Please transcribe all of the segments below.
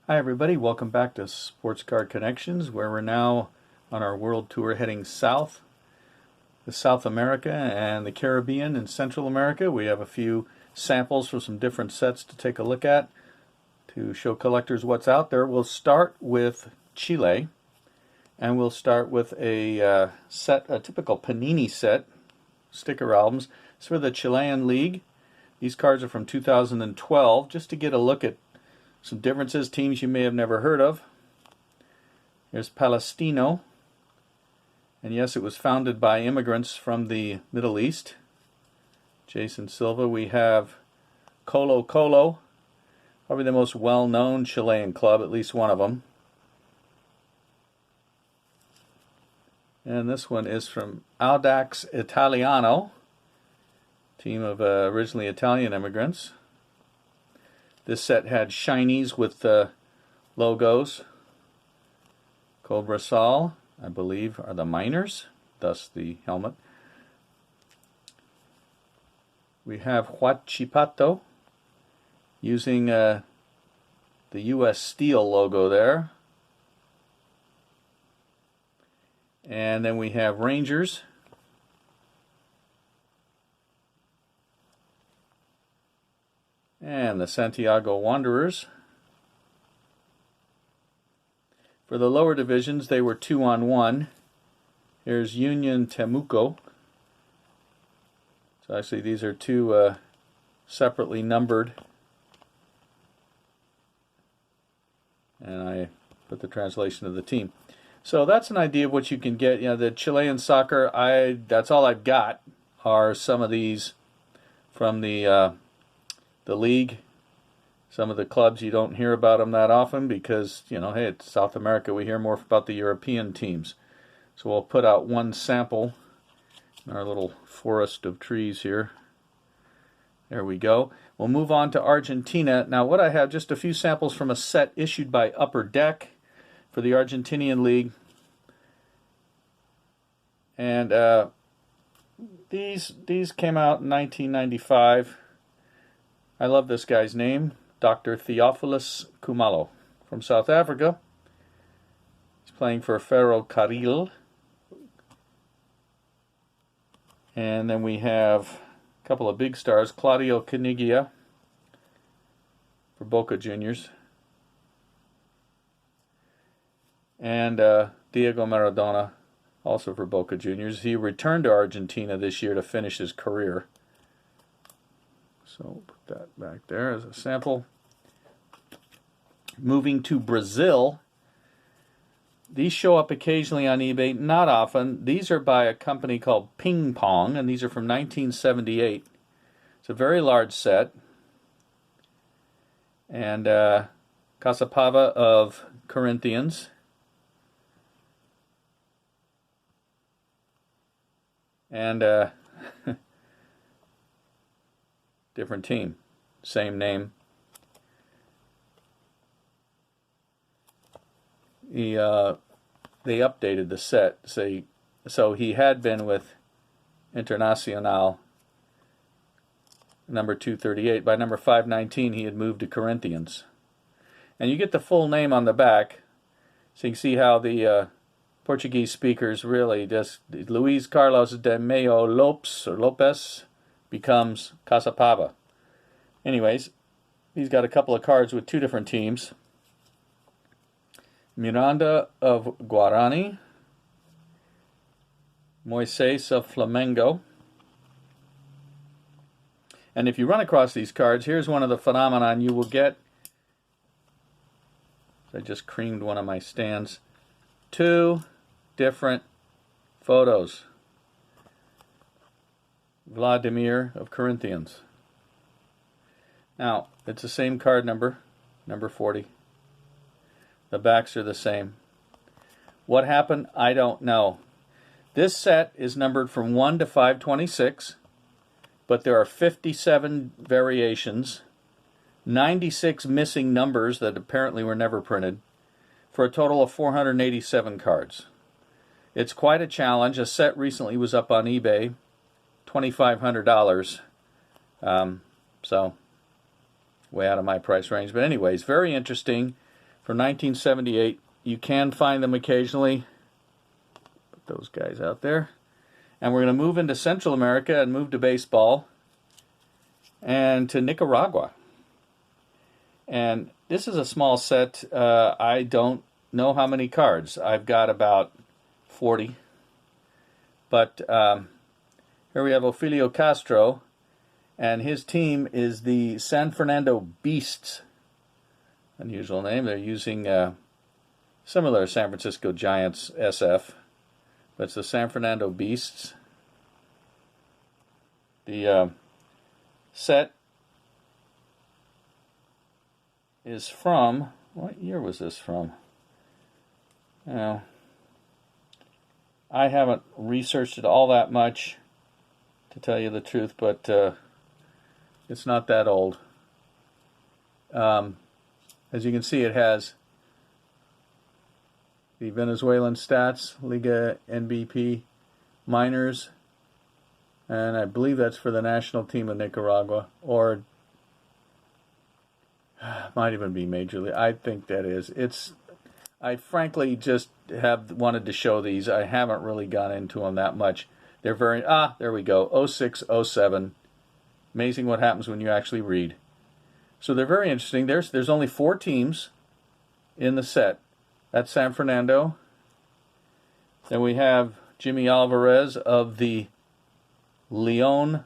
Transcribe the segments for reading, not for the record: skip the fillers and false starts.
Hi everybody, welcome back to Sports Card Connections, where we're now on our world tour heading south to South America and the Caribbean and Central America. We have a few samples for some different sets to take a look at to show collectors what's out there. We'll start with Chile, and we'll start with a typical Panini set, sticker albums. It's for the Chilean League. These cards are from 2012, just to get a look at some differences, teams you may have never heard of. Here's Palestino. And yes, it was founded by immigrants from the Middle East. Jason Silva. We have Colo Colo, probably the most well-known Chilean club, at least one of them. And this one is from Audax Italiano, team of originally Italian immigrants. This set had shinies with logos. Cobrasal, I believe, are the miners, thus the helmet. We have Huachipato, using the U.S. Steel logo there. And then we have Rangers. And the Santiago Wanderers. For the lower divisions, they were 2-on-1. Here's Union Temuco. So actually these are two separately numbered. And I put the translation of the team. So that's an idea of what you can get. You know, the Chilean soccer, that's all I've got are some of these from the league. Some of the clubs, you don't hear about them that often because, you know, hey, it's South America. We hear more about the European teams. So we'll put out one sample in our little forest of trees here. There we go. We'll move on to Argentina. Now what I have, just a few samples from a set issued by Upper Deck for the Argetinian League. And these came out in 1995. I love this guy's name, Dr. Theophilus Kumalo from South Africa. He's playing for Ferro Carril. And then we have a couple of big stars, Claudio Caniggia for Boca Juniors. And Diego Maradona, also for Boca Juniors. He returned to Argentina this year to finish his career. So we'll put that back there as a sample. Moving to Brazil. These show up occasionally on eBay, not often. These are by a company called Pong, and these are from 1978. It's a very large set. And Caçapava of Corinthians. And different team, same name. They updated the set. So he had been with Internacional, number 238. By number 519, he had moved to Corinthians. And you get the full name on the back, so you can see how the Portuguese speakers really just, Luis Carlos de Mello Lopes becomes Caçapava. Anyways, he's got a couple of cards with two different teams. Miranda of Guarani, Moises of Flamengo. And if you run across these cards, here's one of the phenomenon you will get. I just creamed one of my stands. Two different photos. Vladimir of Corinthians. Now, it's the same card number, number 40. The backs are the same. What happened? I don't know. This set is numbered from 1 to 526, but there are 57 variations, 96 missing numbers that apparently were never printed, for a total of 487 cards. It's quite a challenge. A set recently was up on eBay, $2,500. So way out of my price range. But anyways, very interesting. for 1978. You can find them occasionally. Put those guys out there. And we're going to move into Central America and move to baseball and to Nicaragua. And this is a small set. I don't know how many cards. I've got about 40. But here we have Ofelio Castro, and his team is the San Fernando Beasts. Unusual name. They're using similar San Francisco Giants SF, but it's the San Fernando Beasts. The set is from, what year was this from? Now, I haven't researched it all that much, to tell you the truth, but it's not that old. As you can see, it has the Venezuelan stats, Liga NBP minors, and I believe that's for the national team of Nicaragua, or might even be Major League. I think that is. I frankly just have wanted to show these. I haven't really gone into them that much. They're very, there we go, 06, 07. Amazing what happens when you actually read. So they're very interesting. There's only 4 teams in the set. That's San Fernando. Then we have Jimmy Alvarez of the Leones,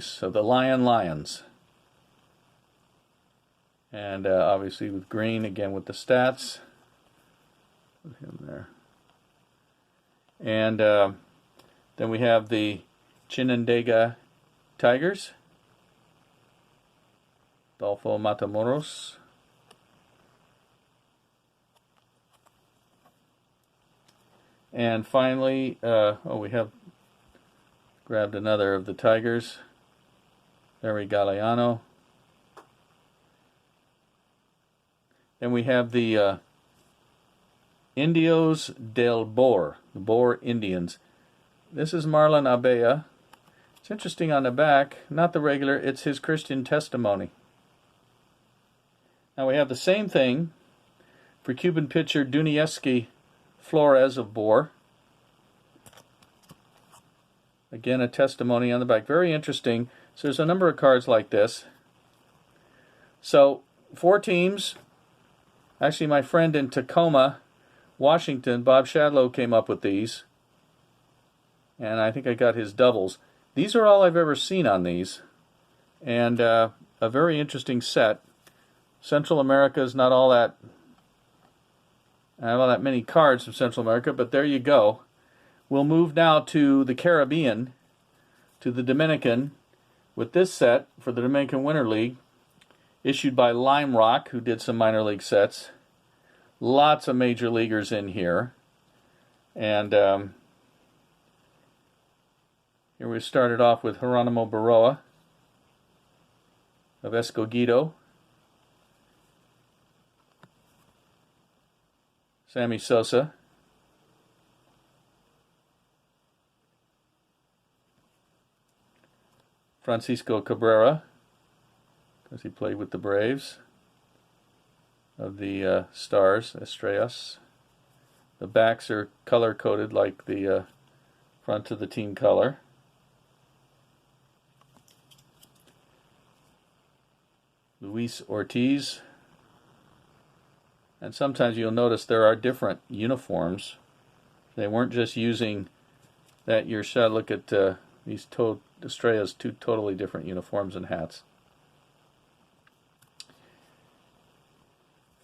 so the Lions. And obviously with green, again with the stats. Put him there. And then we have the Chinandega Tigers. Adolfo Matamoros. And finally, we have grabbed another of the Tigers. Larry Galeano. Then we have the Indios del Bor, the Bor Indians. This is Marlon Abella. It's interesting on the back, not the regular, it's his Christian testimony. Now we have the same thing for Cuban pitcher Dunieski Flores of Bor. Again, a testimony on the back. Very interesting. So there's a number of cards like this. So 4 teams. Actually, my friend in Tacoma, Washington, Bob Shadlow, came up with these. And I think I got his doubles. These are all I've ever seen on these. And a very interesting set. Central America is not all that many cards from Central America, but there you go. We'll move now to the Caribbean, to the Dominican, with this set for the Dominican Winter League, issued by Lime Rock, who did some minor league sets. Lots of major leaguers in here. And here we started off with Geronimo Baroa of Escogido. Sammy Sosa. Francisco Cabrera, because he played with the Braves, of the Stars, Estrellas. The backs are color-coded like the front of the team color. Luis Ortiz. And sometimes you'll notice there are different uniforms. They weren't just using that year shot. Look at these Estrellas, 2 totally different uniforms and hats.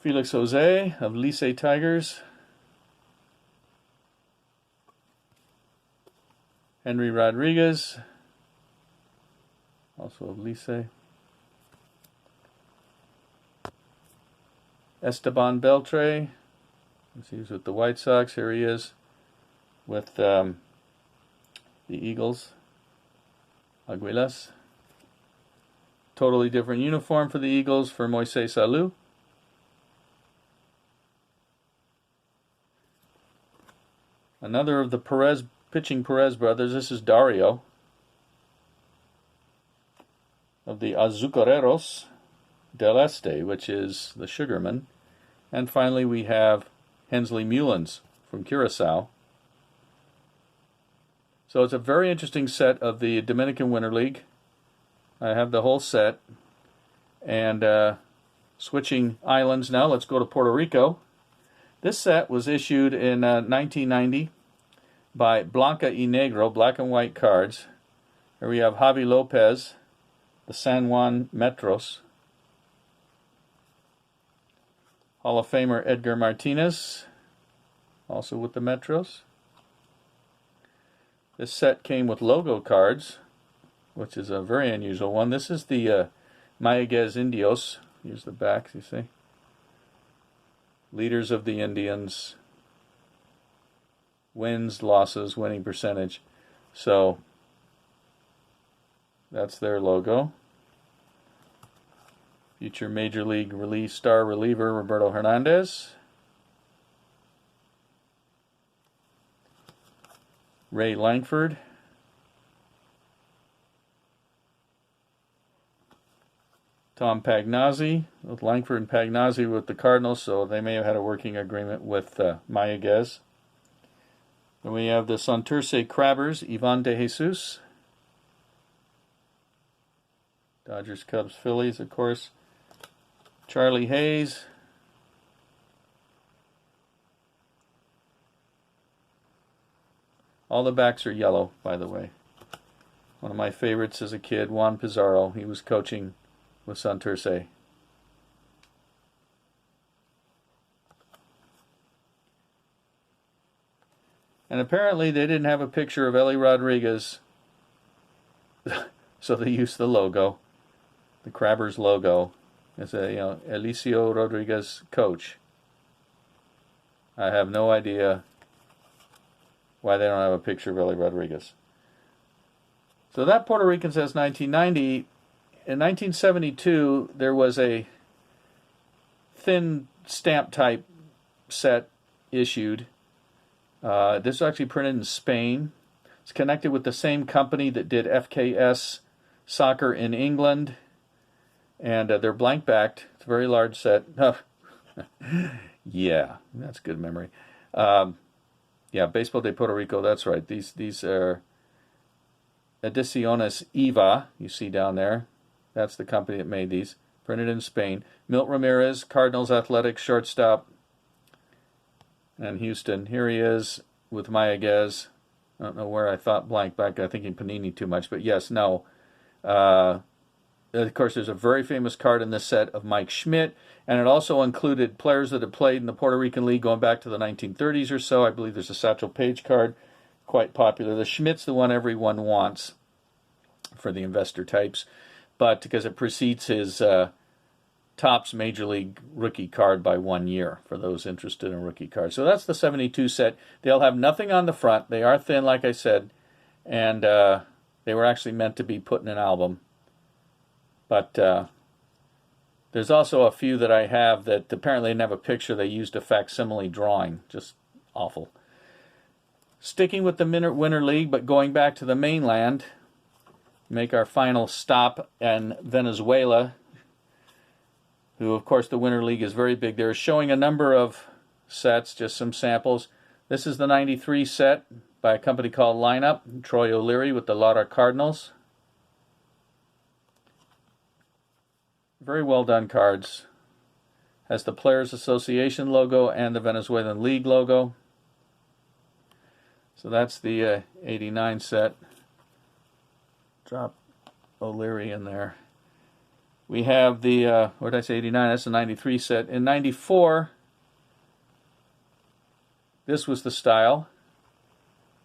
Felix Jose of Licey Tigers. Henry Rodriguez, also of Licey. Esteban Beltre, he's with the White Sox. Here he is with the Eagles. Aguilas. Totally different uniform for the Eagles for Moises Alou. Another of the pitching Perez brothers. This is Dario of the Azucareros del Este, which is the Sugarman. And finally, we have Hensley Mullins from Curacao. So it's a very interesting set of the Dominican Winter League. I have the whole set. And switching islands now, let's go to Puerto Rico. This set was issued in 1990 by Blanca y Negro, Black and White Cards. Here we have Javi Lopez, the San Juan Metros. Hall of Famer Edgar Martinez, also with the Metros. This set came with logo cards, which is a very unusual one. This is the Mayaguez Indios. Here's the backs, you see. Leaders of the Indians. Wins, losses, winning percentage. So that's their logo. Future Major League star reliever Roberto Hernandez. Ray Langford. Tom Pagnazzi, with Langford and Pagnazzi with the Cardinals, so they may have had a working agreement with Mayaguez. Then we have the Santurce Crabbers, Ivan De Jesus. Dodgers, Cubs, Phillies, of course. Charlie Hayes. All the backs are yellow, by the way. One of my favorites as a kid, Juan Pizarro. He was coaching with Santurce. And apparently they didn't have a picture of Ellie Rodriguez, so they used the logo, the Crabbers logo, as a Elicio Rodriguez coach. I have no idea why they don't have a picture of Ellie Rodriguez. So that Puerto Rican says 1990. In 1972, there was a thin stamp type set issued. This was actually printed in Spain. It's connected with the same company that did FKS soccer in England. And they're blank backed. It's a very large set. Yeah, that's good memory. Yeah, Baseball de Puerto Rico, that's right. These are Ediciones Eva, you see down there. That's the company that made these. Printed in Spain. Milt Ramirez, Cardinals Athletics shortstop. And Houston. Here he is with Mayaguez. I don't know where I thought blank back. I think in Panini too much. But yes, no. Of course, there's a very famous card in this set of Mike Schmidt. And it also included players that had played in the Puerto Rican League going back to the 1930s or so. I believe there's a Satchel Paige card. Quite popular. The Schmidt's the one everyone wants for the investor types. But because it precedes his Topps Major League rookie card by 1 year for those interested in rookie cards. So that's the 72 set. They'll have nothing on the front. They are thin, like I said, and they were actually meant to be put in an album. But there's also a few that I have that apparently didn't have a picture. They used a facsimile drawing. Just awful. Sticking with the Winter League, but going back to the mainland, make our final stop in Venezuela, who, of course, the Winter League is very big. They're showing a number of sets, just some samples. This is the 93 set by a company called Lineup, Troy O'Leary with the Lara Cardinals. Very well done cards. Has the Players Association logo and the Venezuelan League logo. So that's the 89 set. Drop O'Leary in there. We have the, what did I say, 89? That's the 93 set. In 94, this was the style.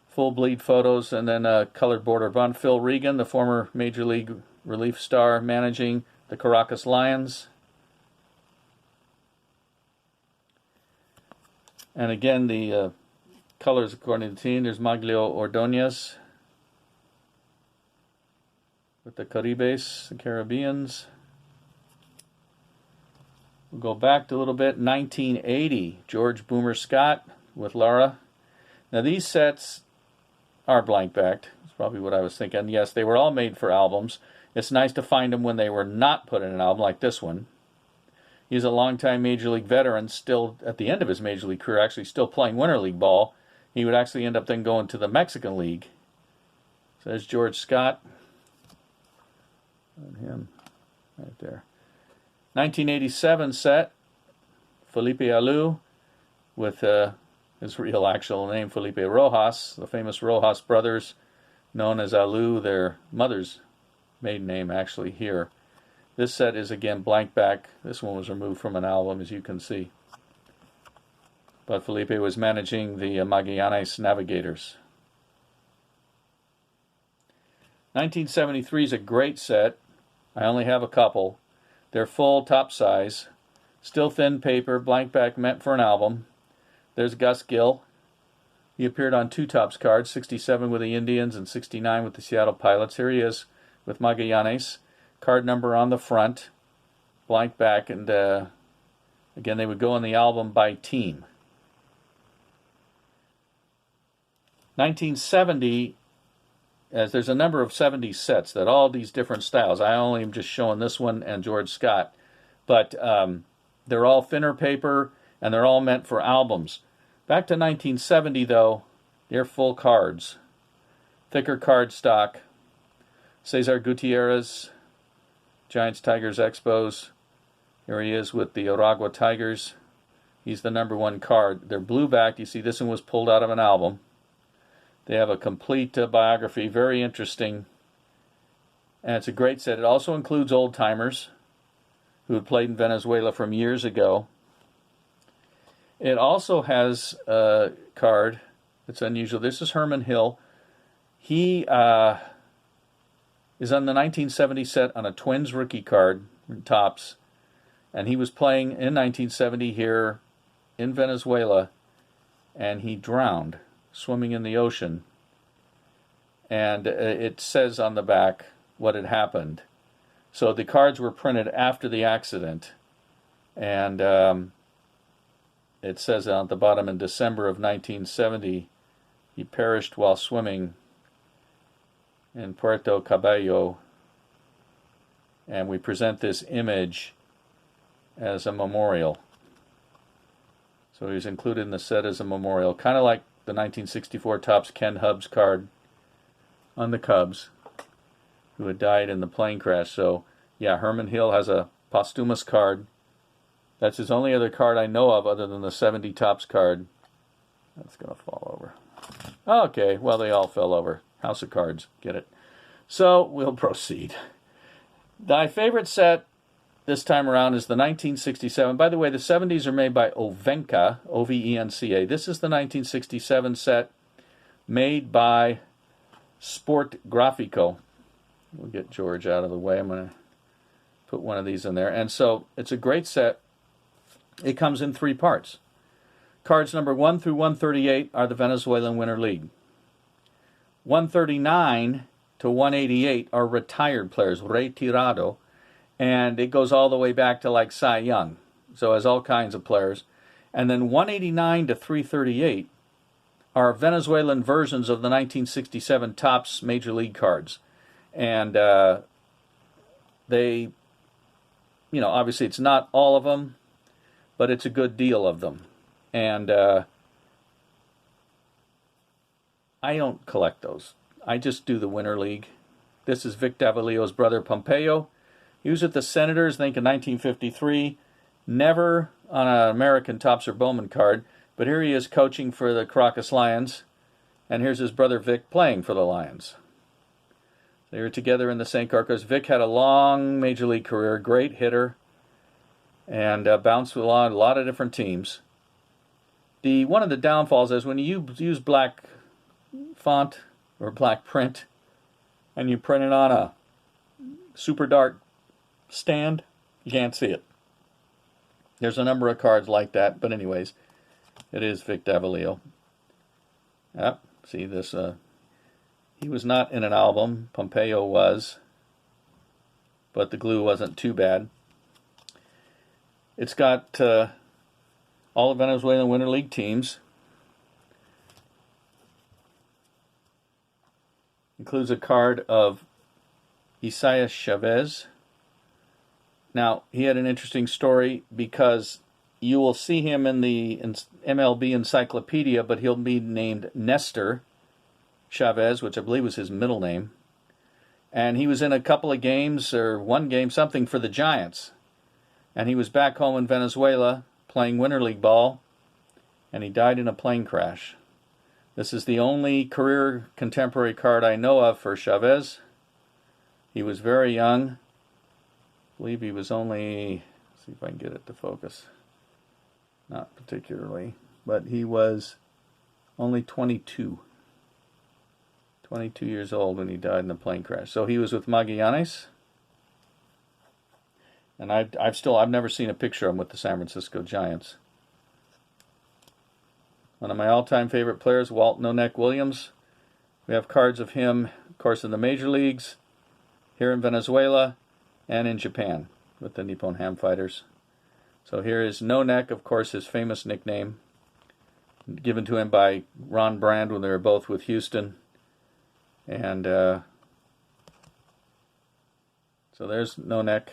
Full bleed photos and then a colored border bond. Phil Regan, the former Major League relief star, managing the Caracas Lions. And again, the colors according to the team. There's Maglio Ordonez with the Caribes, the Caribbeans. We'll go back a little bit. 1980, George Boomer Scott with Lara. Now these sets are blank backed. That's probably what I was thinking. Yes, they were all made for albums. It's nice to find them when they were not put in an album, like this one. He's a longtime Major League veteran, still at the end of his Major League career, actually still playing Winter League ball. He would actually end up then going to the Mexican League. So there's George Scott. And him right there. 1987 set, Felipe Alou with his real actual name, Felipe Rojas, the famous Rojas brothers, known as Alou, their mother's maiden name actually here. This set is again blank back. This one was removed from an album, as you can see. But Felipe was managing the Magallanes Navigators. 1973 is a great set. I only have a couple. They're full top size, still thin paper, blank back, meant for an album. There's Gus Gill. He appeared on 2 Topps cards, 67 with the Indians and 69 with the Seattle Pilots. Here he is with Magallanes. Card number on the front, blank back, and again, they would go on the album by team. 1970, as there's a number of 70 sets that all these different styles. I only am just showing this one and George Scott, but they're all thinner paper and they're all meant for albums. Back to 1970 though, they're full cards, thicker card stock. Cesar Gutierrez, Giants, Tigers, Expos. Here he is with the Aragua Tigers. He's the #1 card. They're blue backed. You see this one was pulled out of an album. They have a complete biography, very interesting. And it's a great set. It also includes old-timers who had played in Venezuela from years ago. It also has a card that's unusual. This is Herman Hill. He is on the 1970 set on a Twins rookie card, Topps. And he was playing in 1970 here in Venezuela, and he drowned swimming in the ocean. And it says on the back what had happened. So the cards were printed after the accident, and it says at the bottom, in December of 1970, he perished while swimming in Puerto Cabello, and we present this image as a memorial. So he's included in the set as a memorial, kind of like the 1964 Topps Ken Hubbs card on the Cubs, who had died in the plane crash. So, yeah, Herman Hill has a posthumous card. That's his only other card I know of other than the 70 Topps card. That's going to fall over. Okay, well, they all fell over. House of Cards, get it. So, we'll proceed. My favorite set this time around is the 1967. By the way, the 70s are made by Ovenca, O-V-E-N-C-A. This is the 1967 set made by Sport Graphico. We'll get George out of the way. I'm going to put one of these in there. And so it's a great set. It comes in 3 parts. Cards number 1 through 138 are the Venezuelan Winter League. 139 to 188 are retired players, retirado. And it goes all the way back to like Cy Young. So it has all kinds of players. And then 189 to 338 are Venezuelan versions of the 1967 Topps Major League cards. And they, you know, obviously it's not all of them, but it's a good deal of them. And I don't collect those. I just do the Winter League. This is Vic Davalillo's brother Pompeo. He was at the Senators, I think, in 1953. Never on an American Topps or Bowman card, but here he is coaching for the Caracas Lions, and here's his brother Vic playing for the Lions. They were together in the St. Carcas. Vic had a long Major League career, great hitter, and bounced with a lot of different teams. One of the downfalls is when you use black font or black print, and you print it on a super dark stand, you can't see it. There's a number of cards like that, but anyways, it is Vic Davalillo. Yep, see this, he was not in an album, Pompeo was, but the glue wasn't too bad. It's got all the Venezuelan Winter League teams. Includes a card of Isaias Chavez, Now, he had an interesting story because you will see him in the MLB encyclopedia, but he'll be named Nestor Chavez, which I believe was his middle name. And he was in a couple of games, or one game, something for the Giants. And he was back home in Venezuela playing Winter League ball, and he died in a plane crash. This is the only career contemporary card I know of for Chavez. He was very young. I believe he was only, let's see if I can get it to focus. Not particularly, but he was only 22. 22 years old when he died in a plane crash. So he was with Magallanes. And I've never seen a picture of him with the San Francisco Giants. One of my all-time favorite players, Walt No Neck Williams. We have cards of him, of course, in the major leagues, here in Venezuela, and in Japan with the Nippon Ham Fighters. So here is No Neck, of course, his famous nickname, given to him by Ron Brand when they were both with Houston. And so there's No Neck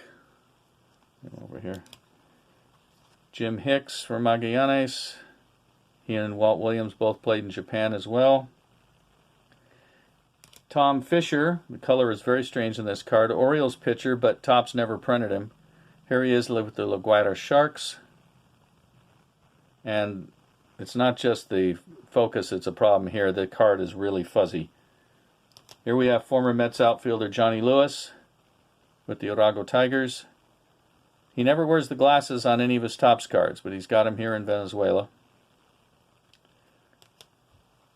over here. Jim Hicks for Magallanes. He and Walt Williams both played in Japan as well. Tom Fisher, the color is very strange in this card. Orioles pitcher, but Topps never printed him. Here he is with the La Guaira Sharks. And it's not just the focus that's a problem here. The card is really fuzzy. Here we have former Mets outfielder Johnny Lewis with the Orago Tigers. He never wears the glasses on any of his Topps cards, but he's got him here in Venezuela.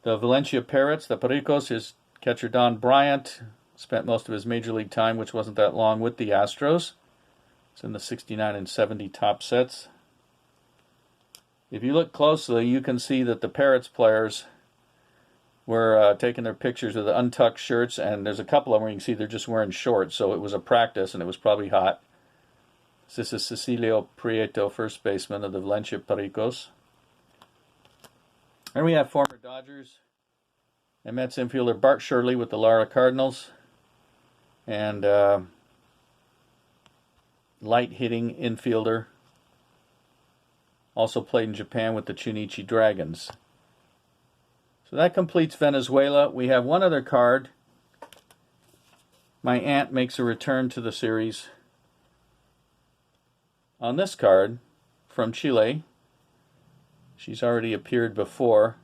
The Valencia Parrots, the Pericos, his catcher Don Bryant spent most of his major league time, which wasn't that long, with the Astros. It's in the 69 and 70 top sets. If you look closely, you can see that the Parrots players were taking their pictures with untucked shirts, and there's a couple of them where you can see they're just wearing shorts, so it was a practice, and it was probably hot. This is Cecilio Prieto, first baseman of the Valencia Pericos. And we have former Dodgers and Mets infielder Bart Shirley with the Lara Cardinals, and light-hitting infielder, also played in Japan with the Chunichi Dragons. So that completes Venezuela. We have one other card. My aunt makes a return to the series on this card from Chile. She's already appeared before.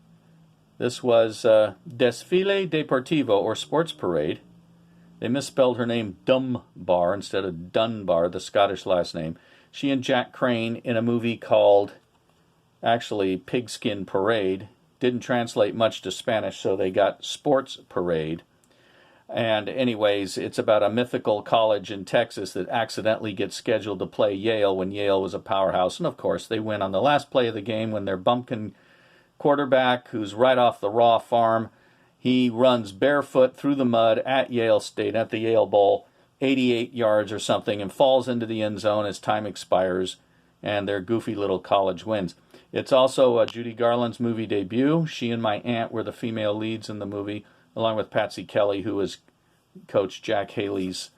This was Desfile Deportivo, or Sports Parade. They misspelled her name Dunbar instead of Dunbar, the Scottish last name. She and Jack Crane in a movie called, actually, Pigskin Parade. Didn't translate much to Spanish, so they got Sports Parade. And anyways, it's about a mythical college in Texas that accidentally gets scheduled to play Yale when Yale was a powerhouse. And of course, they win on the last play of the game when their bumpkin quarterback, who's right off the raw farm, he runs barefoot through the mud at Yale State, at the Yale Bowl, 88 yards or something, and falls into the end zone as time expires, and their goofy little college wins. It's also Judy Garland's movie debut. She and my aunt were the female leads in the movie, along with Patsy Kelly, who was Coach Jack Haley's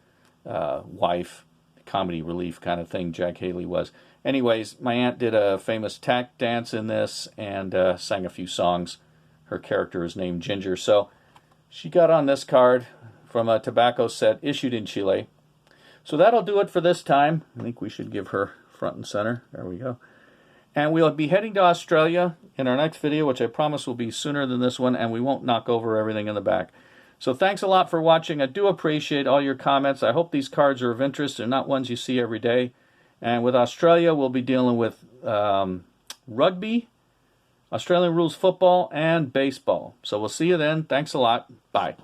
wife, comedy relief kind of thing Jack Haley was. Anyways, my aunt did a famous tack dance in this and sang a few songs. Her character is named Ginger. So she got on this card from a tobacco set issued in Chile. So that'll do it for this time. I think we should give her front and center. There we go. And we'll be heading to Australia in our next video, which I promise will be sooner than this one, and we won't knock over everything in the back. So thanks a lot for watching. I do appreciate all your comments. I hope these cards are of interest. They're not ones you see every day. And with Australia, we'll be dealing with rugby, Australian rules football, and baseball. So we'll see you then. Thanks a lot. Bye.